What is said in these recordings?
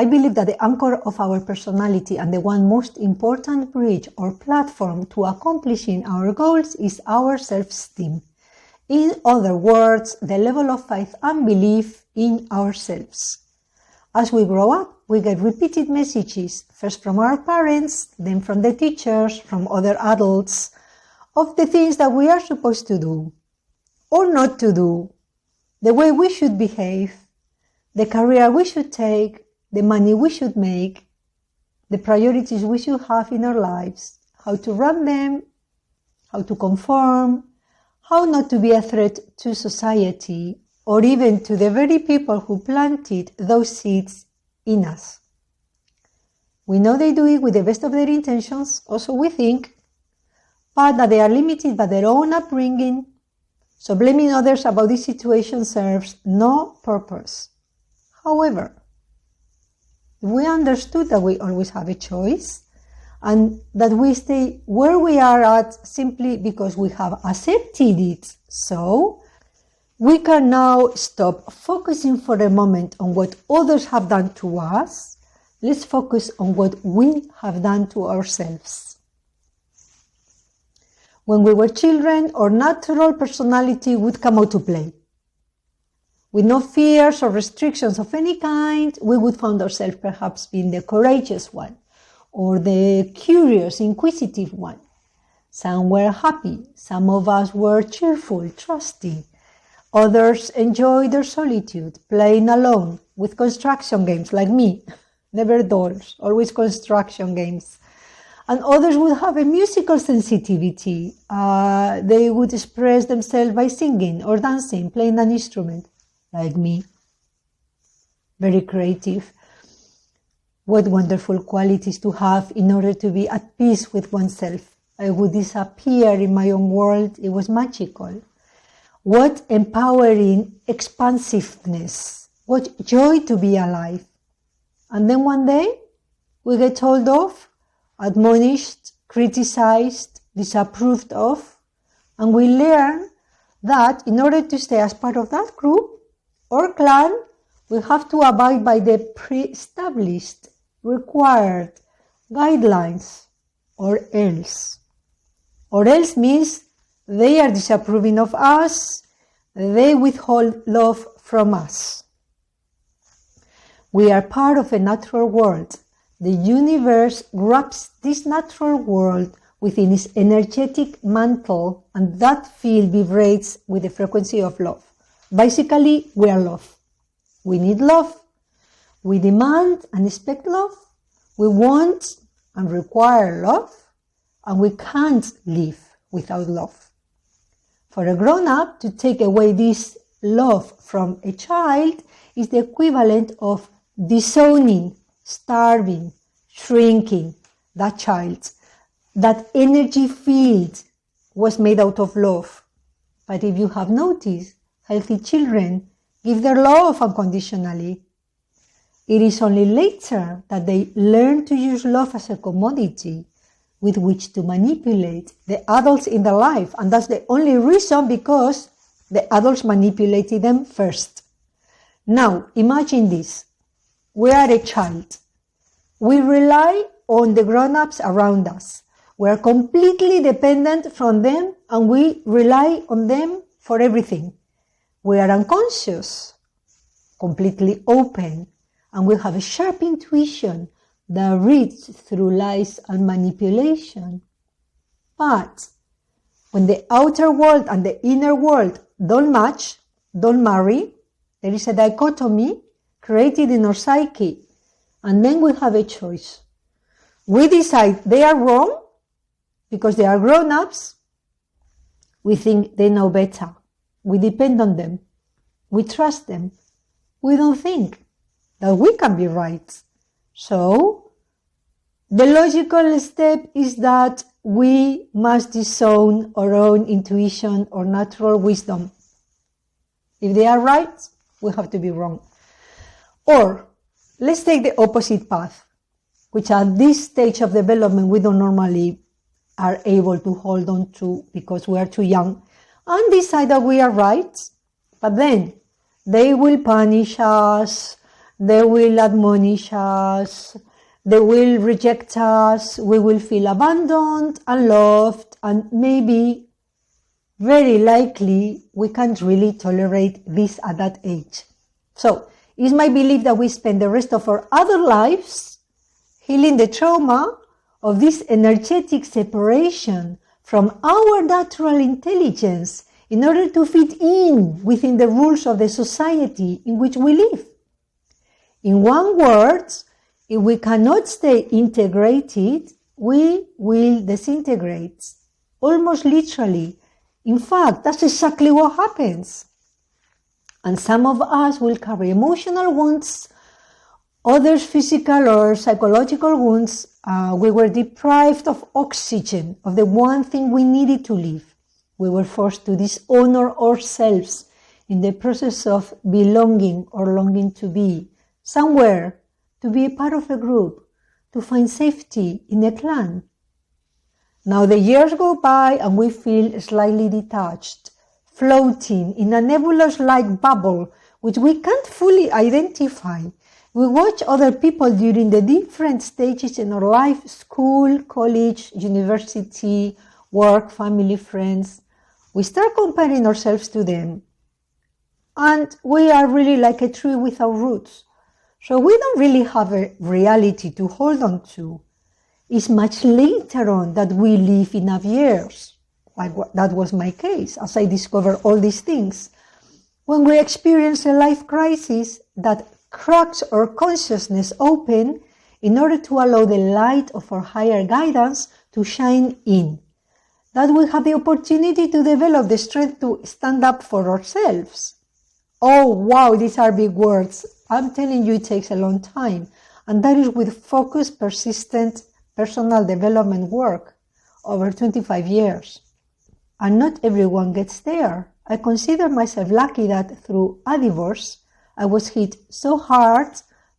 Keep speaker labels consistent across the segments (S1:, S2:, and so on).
S1: I believe that the anchor of our personality and the one most important bridge or platform to accomplishing our goals is our self-esteem. In other words, the level of faith and belief in ourselves. As we grow up, we get repeated messages, first from our parents, then from the teachers, from other adults, of the things that we are supposed to do or not to do, the way we should behave, the career we should take, the money we should make, the priorities we should have in our lives, how to run them, how to conform, how not to be a threat to society, or even to the very people who planted those seeds in us. We know they do it with the best of their intentions, also we think, but that they are limited by their own upbringing, so blaming others about this situation serves no purpose. However, if we understood that we always have a choice, and that we stay where we are at simply because we have accepted it, so we can now stop focusing for a moment on what others have done to us. Let's focus on what we have done to ourselves. When we were children, our natural personality would come out to play. With no fears or restrictions of any kind, we would find ourselves perhaps being the courageous one, or the curious, inquisitive one. Some were happy, some of us were cheerful, trusty. Others enjoyed their solitude, playing alone with construction games like me. Never dolls, always construction games. And others would have a musical sensitivity. They would express themselves by singing or dancing, playing an instrument, like me. Very creative. What wonderful qualities to have in order to be at peace with oneself. I would disappear in my own world. It was magical. What empowering expansiveness. What joy to be alive. And then one day, we get told off, admonished, criticized, disapproved of, and we learn that in order to stay as part of that group or clan, we have to abide by the pre-established, required guidelines, or else. Or else means they are disapproving of us, they withhold love from us. We are part of a natural world. The universe wraps this natural world within its energetic mantle, and that field vibrates with the frequency of love. Basically, we are love. We need love. We demand and expect love. We want and require love, and we can't live without love. For a grown-up to take away this love from a child is the equivalent of disowning, starving, shrinking that child. That energy field was made out of love. But if you have noticed, healthy children give their love unconditionally. It is only later that they learn to use love as a commodity with which to manipulate the adults in their life. And that's the only reason, because the adults manipulated them first. Now, imagine this. We are a child. We rely on the grown-ups around us. We are completely dependent from them, and we rely on them for everything. We are unconscious, completely open, and we have a sharp intuition that reads through lies and manipulation. But when the outer world and the inner world don't match, don't marry, there is a dichotomy created in our psyche, and then we have a choice. We decide they are wrong because they are grown-ups. We think they know better. We depend on them. We trust them. We don't think that we can be right. So, the logical step is that we must disown our own intuition or natural wisdom. If they are right, we have to be wrong. Or, let's take the opposite path, which at this stage of development we don't normally are able to hold on to because we are too young, and decide that we are right, but then they will punish us, They will admonish us, they will reject us, we will feel abandoned, unloved, and maybe, very likely, we can't really tolerate this at that age. So, it's my belief that we spend the rest of our other lives healing the trauma of this energetic separation from our natural intelligence in order to fit in within the rules of the society in which we live. In one word, if we cannot stay integrated, we will disintegrate, almost literally. In fact, that's exactly what happens. And some of us will carry emotional wounds, others physical or psychological wounds. We were deprived of oxygen, of the one thing we needed to live. We were forced to dishonor ourselves in the process of belonging or longing to be somewhere, to be a part of a group, to find safety in a clan. Now the years go by and we feel slightly detached, floating in a nebulous-like bubble which we can't fully identify. We watch other people during the different stages in our life: school, college, university, work, family, friends. We start comparing ourselves to them. And we are really like a tree without roots. So we don't really have a reality to hold on to. It's much later on that we live enough years, like that was my case, as I discovered all these things. When we experience a life crisis that cracks our consciousness open in order to allow the light of our higher guidance to shine in, that we have the opportunity to develop the strength to stand up for ourselves. Oh wow, these are big words. I'm telling you, it takes a long time. And that is with focused, persistent personal development work over 25 years. And not everyone gets there. I consider myself lucky that through a divorce, I was hit so hard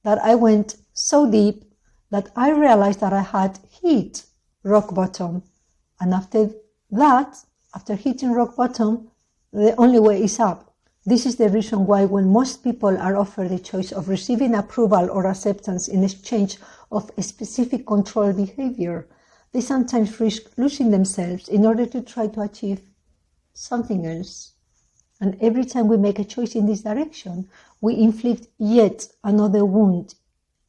S1: that I went so deep that I realized that I had hit rock bottom. And after that, after hitting rock bottom, the only way is up. This is the reason why when most people are offered the choice of receiving approval or acceptance in exchange of a specific control behavior, they sometimes risk losing themselves in order to try to achieve something else. And every time we make a choice in this direction, we inflict yet another wound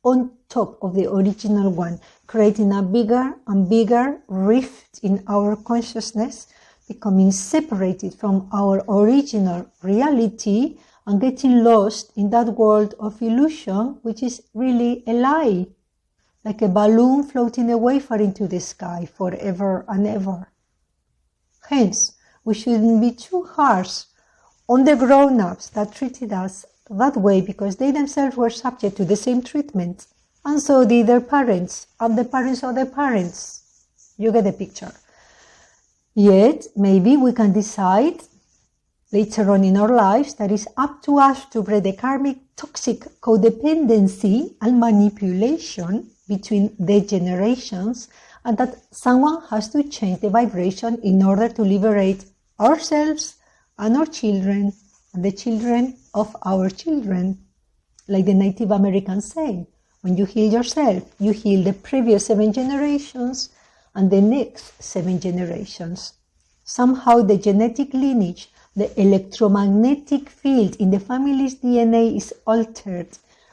S1: on top of the original one, creating a bigger and bigger rift in our consciousness, becoming separated from our original reality and getting lost in that world of illusion, which is really a lie, like a balloon floating away far into the sky forever and ever. Hence, we shouldn't be too harsh on the grown-ups that treated us that way, because they themselves were subject to the same treatment, and so did their parents, and the parents of their parents. You get the picture. Yet, maybe we can decide later on in our lives that it's up to us to break the karmic toxic codependency and manipulation between the generations, and that someone has to change the vibration in order to liberate ourselves and our children and the children of our children. Like the Native Americans say, when you heal yourself, you heal the previous 7 generations and the next 7 generations. Somehow the genetic lineage, the electromagnetic field in the family's DNA is altered,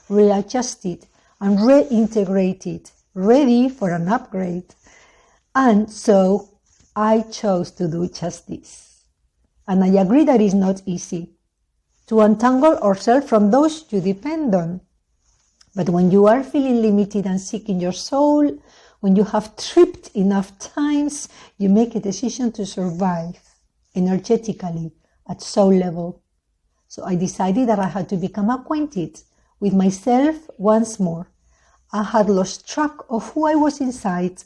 S1: readjusted, and reintegrated, ready for an upgrade. And so I chose to do just this. And I agree that it's not easy to untangle ourselves from those you depend on. But when you are feeling limited and sick in your soul, when you have tripped enough times, you make a decision to survive energetically at soul level. So I decided that I had to become acquainted with myself once more. I had lost track of who I was inside.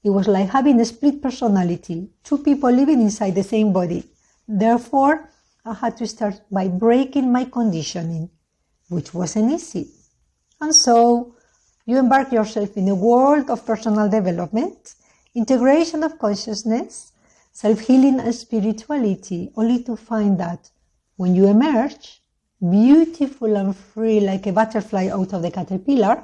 S1: It was like having a split personality, 2 people living inside the same body. Therefore, I had to start by breaking my conditioning, which wasn't easy. And so, you embark yourself in a world of personal development, integration of consciousness, self-healing and spirituality, only to find that when you emerge, beautiful and free like a butterfly out of the caterpillar,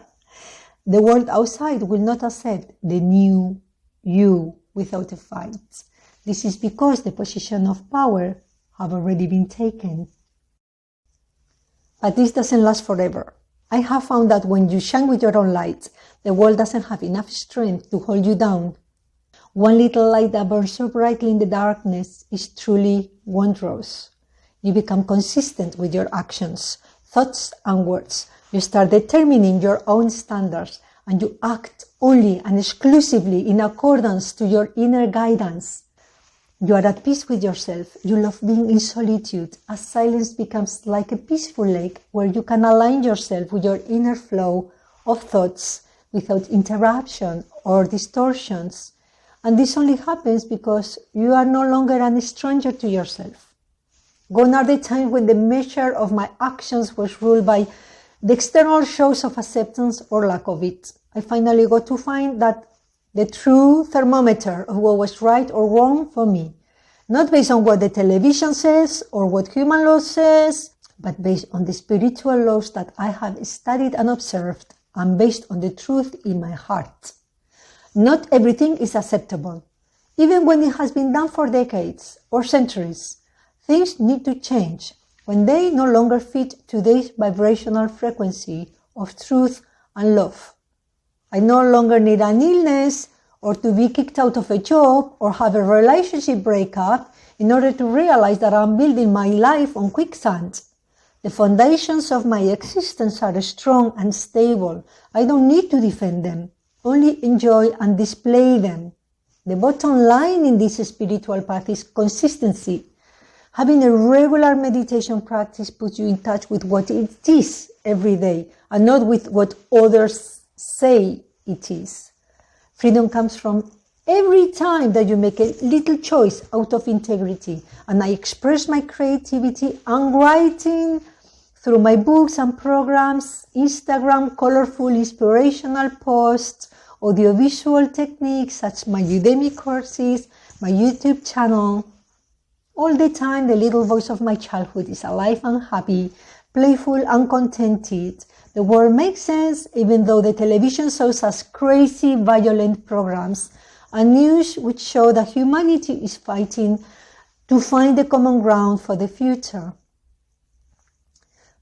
S1: the world outside will not accept the new you without a fight. This is because the position of power have already been taken. But this doesn't last forever. I have found that when you shine with your own light, the world doesn't have enough strength to hold you down. One little light that burns so brightly in the darkness is truly wondrous. You become consistent with your actions, thoughts and words. You start determining your own standards and you act only and exclusively in accordance to your inner guidance. You are at peace with yourself. You love being in solitude, as silence becomes like a peaceful lake where you can align yourself with your inner flow of thoughts without interruption or distortions. And this only happens because you are no longer a stranger to yourself. Gone are the times when the measure of my actions was ruled by the external shows of acceptance or lack of it. I finally got to find that the true thermometer of what was right or wrong for me, not based on what the television says or what human law says, but based on the spiritual laws that I have studied and observed, and based on the truth in my heart. Not everything is acceptable. Even when it has been done for decades or centuries, things need to change when they no longer fit today's vibrational frequency of truth and love. I no longer need an illness or to be kicked out of a job or have a relationship breakup in order to realize that I'm building my life on quicksand. The foundations of my existence are strong and stable. I don't need to defend them, only enjoy and display them. The bottom line in this spiritual path is consistency. Having a regular meditation practice puts you in touch with what it is every day and not with what others say it is. Freedom comes from every time that you make a little choice out of integrity. And I express my creativity and writing through my books and programs, Instagram, colorful, inspirational posts, audiovisual techniques such as my Udemy courses, my YouTube channel. All the time, the little voice of my childhood is alive and happy, playful and contented. The world makes sense even though the television shows us crazy, violent programs and news which show that humanity is fighting to find the common ground for the future.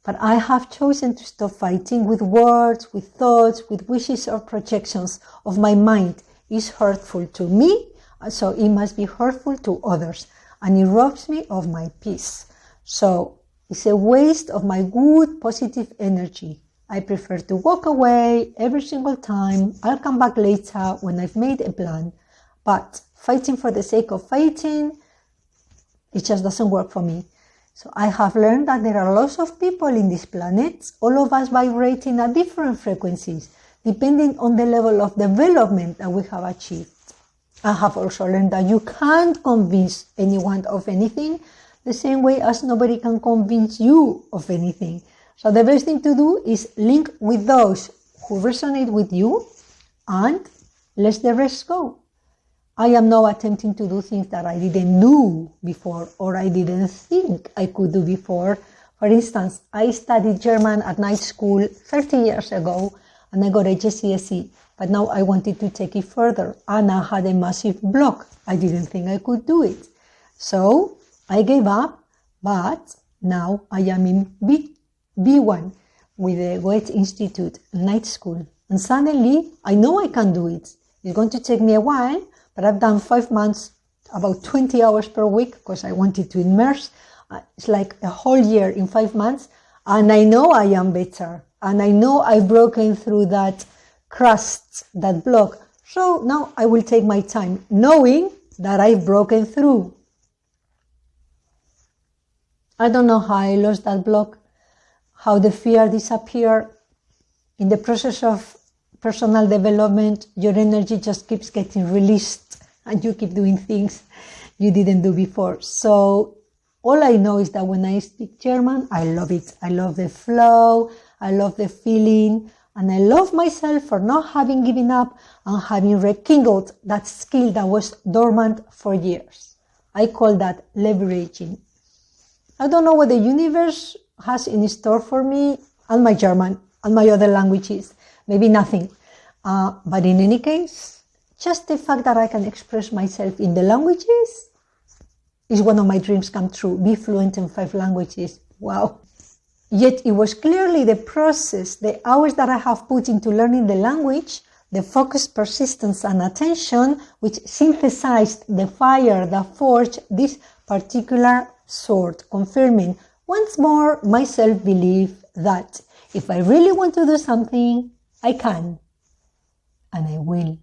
S1: But I have chosen to stop fighting with words, with thoughts, with wishes or projections of my mind. It's hurtful to me, so it must be hurtful to others, and it robs me of my peace. So it's a waste of my good, positive energy. I prefer to walk away every single time. I'll come back later when I've made a plan. But fighting for the sake of fighting, it just doesn't work for me. So I have learned that there are lots of people in this planet, all of us vibrating at different frequencies, depending on the level of development that we have achieved. I have also learned that you can't convince anyone of anything, the same way as nobody can convince you of anything. So the best thing to do is link with those who resonate with you and let the rest go. I am now attempting to do things that I didn't do before or I didn't think I could do before. For instance, I studied German at night school 30 years ago and I got a GCSE, but now I wanted to take it further and I had a massive block. I didn't think I could do it. So I gave up, but now I am in B1 with the Goethe Institute night school. And suddenly I know I can do it. It's going to take me a while, but I've done 5 months, about 20 hours per week because I wanted to immerse. It's like a whole year in 5 months. And I know I am better. And I know I've broken through that crust, that block. So now I will take my time knowing that I've broken through. I don't know how I lost that block, how the fear disappeared. In the process of personal development, your energy just keeps getting released and you keep doing things you didn't do before. So all I know is that when I speak German, I love it. I love the flow, I love the feeling, and I love myself for not having given up and having rekindled that skill that was dormant for years. I call that leveraging. I don't know what the universe has in store for me, and my German and my other languages. Maybe nothing. But in any case, just the fact that I can express myself in the languages is one of my dreams come true. Be fluent in 5 languages. Wow. Yet it was clearly the process, the hours that I have put into learning the language, the focus, persistence, and attention, which synthesized the fire that forged this particular sword, confirming once more my self-belief that if I really want to do something, I can, and I will.